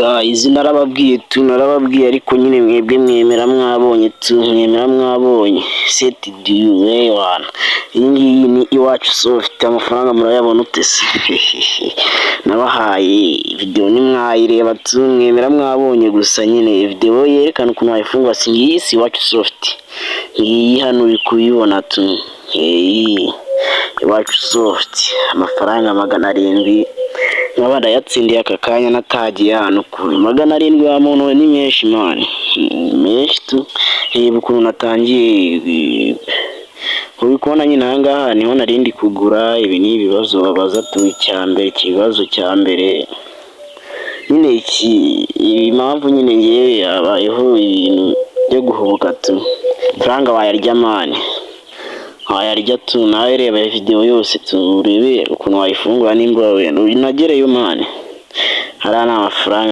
guys, narababwiye ariko nyine mwebwe mwemera mwabonye set duwe wana. Iyi ngiyi ni Iwacu Soft, amafaranga murayabona utese. Nabahaye video nimwayireba mwemera mwabonye, gusa nyine video yerekana ukuntu wayifungura. Singiyi si Iwacu Soft, iyi hano uri kuyibona tu. Iwacu Soft amafaranga 700 nkabada yatsindiye aka kanya natagiye hano kuri 700 wa muntu ni menshi man, menshi tu. Reba ukuntu natangiye kubikona nyine ahangaha niho narindi kugura. Ibi ni ibibazo babaza tu. Ikibazo cya mbere nyine impamvu nyine ngiye yabayeho ibintu byo guhubuka tu. Franga wayarya man, wayarya tu. Nawe reba video yose tu urebe ukuntu wayifungura nimba we nagereyo man. Harana amafaranga